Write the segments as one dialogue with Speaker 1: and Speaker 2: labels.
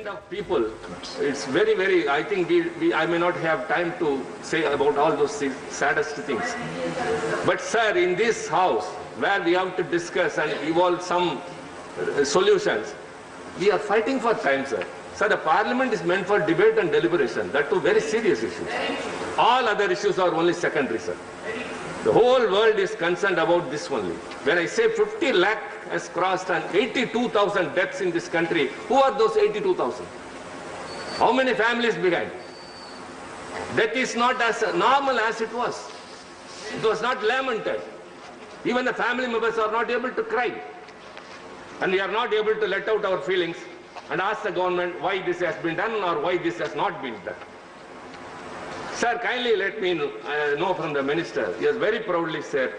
Speaker 1: kind of people, it's very, I think I may not have time to say about all those saddest things. But sir, in this house, where we have to discuss and evolve some solutions, we are fighting for time, sir. Sir, the parliament is meant for debate and deliberation. That too very serious issues. All other issues are only secondary, sir. The whole world is concerned about this only. When I say 50 lakh has crossed and 82,000 deaths in this country, who are those 82,000? How many families behind? That is not as normal as it was. It was not lamented. Even the family members are not able to cry. And we are not able to let out our feelings and ask the government why this has been done or why this has not been done. Sir, kindly let me know from the minister. He has very proudly said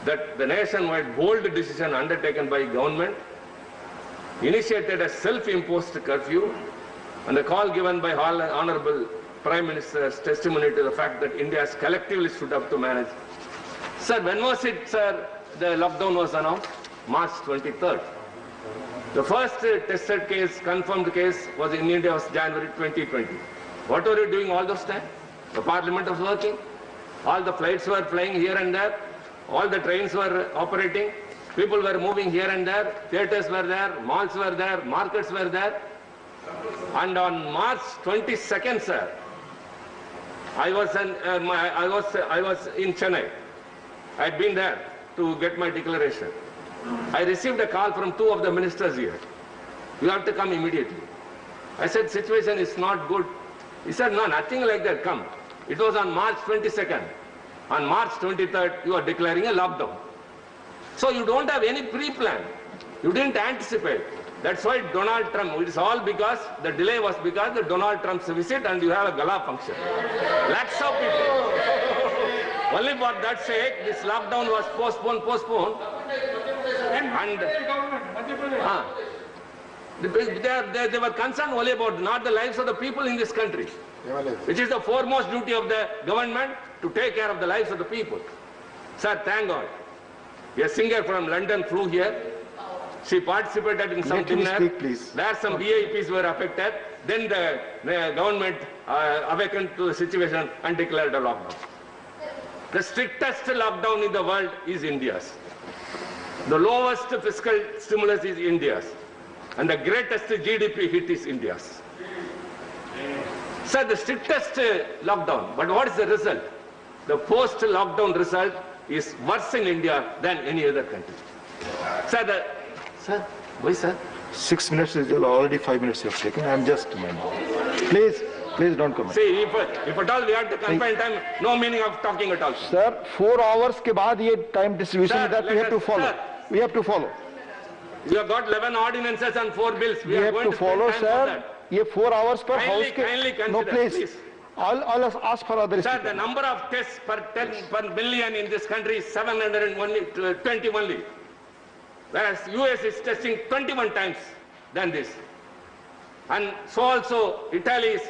Speaker 1: that the nationwide bold decision undertaken by government initiated a self-imposed curfew, and the call given by Honorable Prime Minister's testimony to the fact that India has collectively stood up to manage. Sir, when was it, sir, the lockdown was announced? March 23rd. The first tested case, confirmed case, was in India was January 2020. What were you doing all those time? The parliament was working. All the flights were flying here and there. All the trains were operating. People were moving here and there. Theatres were there. Malls were there. Markets were there. And on March 22nd, sir, I was in Chennai. I had been there to get my declaration. I received a call from two of the ministers here. You have to come immediately. I said, situation is not good. He said, no, nothing like that, come. It was on March 22nd. On March 23rd, you are declaring a lockdown. So you don't have any pre-plan. You didn't anticipate. That's why Donald Trump, it is all because, the delay was because of Donald Trump's visit and you have a gala function. Lakhs of people. Only for that sake, this lockdown was postponed. And they were concerned only about not the lives of the people in this country, which is the foremost duty of the government, to take care of the lives of the people. Sir, thank God. A singer from London flew here. She participated in some dinner where some VIPs were affected. Then the government awakened to the situation and declared a lockdown. The strictest lockdown in the world is India's. The lowest fiscal stimulus is India's. And the greatest GDP hit is India's. Sir, the strictest lockdown. But what is the result? The post-lockdown result is worse in India than any other country. Sir, why, sir?
Speaker 2: 6 minutes is already 5 minutes you have taken. I'm just Please don't comment.
Speaker 1: See, if at all we have to confine time, no meaning of talking at all.
Speaker 2: Sir, 4 hours ke baad ye time distribution
Speaker 1: Sir,
Speaker 2: that we have to follow.
Speaker 1: Sir.
Speaker 2: We have to follow.
Speaker 1: We have got 11 ordinances and 4 bills.
Speaker 2: We have to follow, sir. Ye 4 hours per house ke.
Speaker 1: Kindly consider,
Speaker 2: no, please. I'll ask for other.
Speaker 1: Sir, the number of tests per million in this country is 720 only. Whereas US is testing 21 times than this. And so also Italy is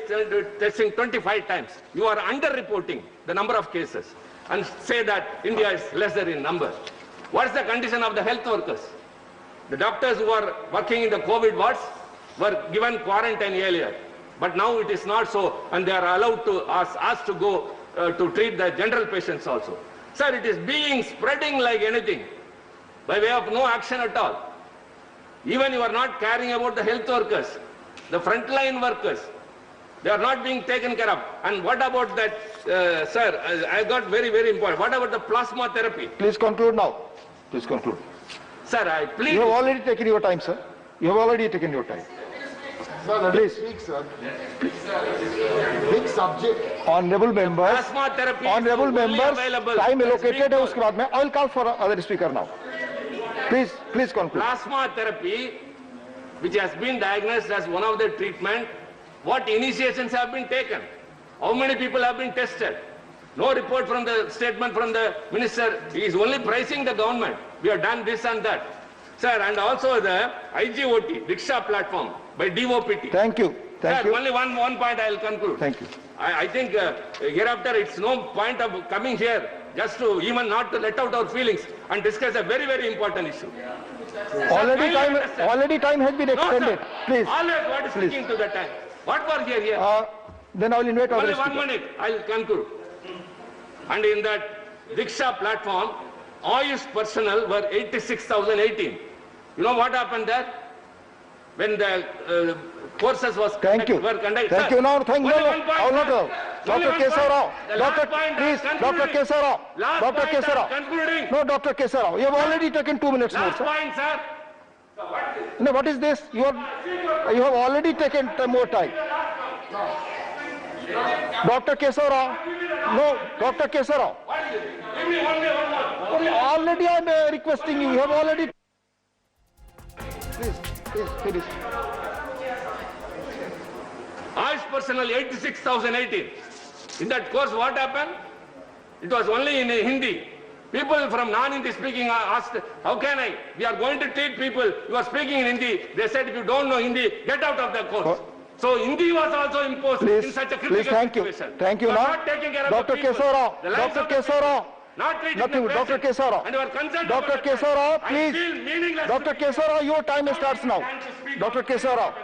Speaker 1: testing 25 times. You are underreporting the number of cases and say that India is lesser in number. What is the condition of the health workers? The doctors who are working in the COVID wards were given quarantine earlier. But now it is not so, and they are allowed to asked to go to treat the general patients also. Sir, it is spreading like anything by way of no action at all. Even you are not caring about the health workers, the frontline workers. They are not being taken care of. And what about that, sir, I got very important. What about the plasma therapy?
Speaker 2: Please conclude now. Please conclude.
Speaker 1: Sir, I please.
Speaker 2: You have already taken your time, sir. You have already taken your time.
Speaker 3: Sir, please. Speak, sir. Big subject.
Speaker 2: Honorable members.
Speaker 1: Plasma therapy.
Speaker 2: Honorable members. Time allocated है उसके बाद में. I will call for other speaker now. Please conclude.
Speaker 1: Plasma therapy, which has been diagnosed as one of the treatment, what initiations have been taken? How many people have been tested? No report from the statement from the minister. He is only praising the government. We have done this and that. Sir, and also the IGOT, Diksha platform, by DOPT.
Speaker 2: Thank you.
Speaker 1: Sir, only one point I will conclude.
Speaker 2: Thank you.
Speaker 1: I think hereafter it's no point of coming here just to even not to let out our feelings and discuss a very important issue.
Speaker 2: Already time has been
Speaker 1: No,
Speaker 2: extended.
Speaker 1: sir.
Speaker 2: Please.
Speaker 1: Always what is sticking to the time? What was here?
Speaker 2: Then I will invite other
Speaker 1: Only 1
Speaker 2: speaker.
Speaker 1: minute, I'll conclude. And in that Diksha platform, Ayush personnel were 86,018. You know what happened there? When the courses were
Speaker 2: Thank you.
Speaker 1: conducted.
Speaker 2: Thank you. No, thank you.
Speaker 1: Only
Speaker 2: No,
Speaker 1: one point,
Speaker 2: I will not.
Speaker 1: sir. Only
Speaker 2: Dr.
Speaker 1: one
Speaker 2: Kesar Rao.
Speaker 1: point. The last
Speaker 2: Dr.
Speaker 1: point,
Speaker 2: Please,
Speaker 1: I'm
Speaker 2: Dr.
Speaker 1: concluding.
Speaker 2: Kesar Rao.
Speaker 1: Last
Speaker 2: Dr.
Speaker 1: point,
Speaker 2: Kesar
Speaker 1: I'm
Speaker 2: Rao.
Speaker 1: concluding.
Speaker 2: No, Dr. Kesar Rao. You have already taken 2 minutes more,
Speaker 1: Last
Speaker 2: sir.
Speaker 1: point, sir.
Speaker 2: No, what is this? You have already taken more time. Dr. Kesar Rao. No, Dr. Kesar Rao.
Speaker 1: Give me one more.
Speaker 2: Already I am requesting you. You have already. Please, finish.
Speaker 1: Ayush personnel 86,018. In that course, what happened? It was only in Hindi. People from non-Hindi speaking asked, how can I? We are going to treat people, you are speaking in Hindi. They said, if you don't know Hindi, get out of the course. So Hindi was also imposed in such a critical
Speaker 2: Thank you.
Speaker 1: situation.
Speaker 2: Thank you.
Speaker 1: You are
Speaker 2: Now,
Speaker 1: not taking care of
Speaker 2: Dr.
Speaker 1: the people.
Speaker 2: Kesar Rao.
Speaker 1: The lives
Speaker 2: Dr.
Speaker 1: of the
Speaker 2: Kesar
Speaker 1: people.
Speaker 2: Rao.
Speaker 1: Not treating
Speaker 2: Nothing.
Speaker 1: the
Speaker 2: Dr.
Speaker 1: patient.
Speaker 2: Kesar Rao.
Speaker 1: And you are concerned
Speaker 2: Dr.
Speaker 1: about the
Speaker 2: Kesar Rao,
Speaker 1: patient. I
Speaker 2: please.
Speaker 1: feel meaningless.
Speaker 2: Dr. Kesar Rao, your time starts now.
Speaker 1: Time to speak.
Speaker 2: Dr. Kesar Rao.